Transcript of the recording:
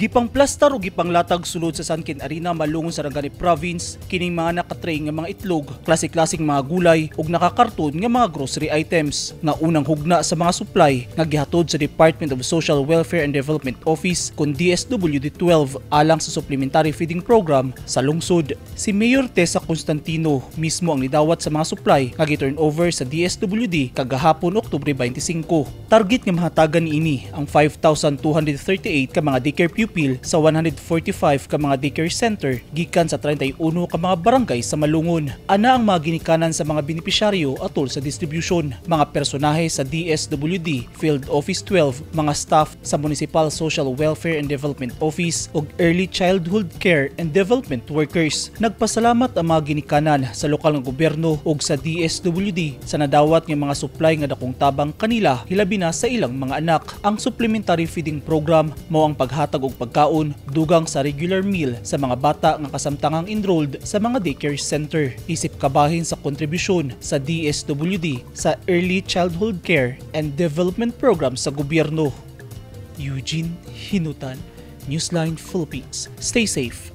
Gipang plastar o gipang latag sulod sa Sanken Arena malungon sa Rangani Province kining mga nakatray nga mga itlog, klase-klaseng mga gulay ug nakakarton nga mga grocery items nga unang hugna sa mga supply nga gihatod sa Department of Social Welfare and Development Office kun DSWD-12 alang sa supplementary feeding program sa lungsod. Si Mayor Tessa Constantino mismo ang nidawat sa mga supply nga gi-turn over sa DSWD kagahapon Oktubre 25. Target nga mahatagan niini ang 5,238 ka mga daycare pupil sa 145 ka mga daycare center gikan sa 31 ka mga barangay sa Malungon. Ana ang mga ginikanan sa mga benepisyaryo atol sa distribution, mga personahe sa DSWD, Field Office 12, mga staff sa Municipal Social Welfare and Development Office ug Early Childhood Care and Development Workers. Nagpasalamat ang mga ginikanan sa lokal nga gobyerno ug sa DSWD sa nadawat nga mga supply nga dakong tabang kanila hilabi na sa ilang mga anak. Ang supplementary feeding program mao ang paghatag og pagkaon dugang sa regular meal sa mga bata nga kasamtangang enrolled sa mga daycare center. Isip kabahin sa kontribusyon sa DSWD sa Early Childhood Care and Development Program sa gobyerno. Eugene Hinutan, Newsline Philippines. Stay safe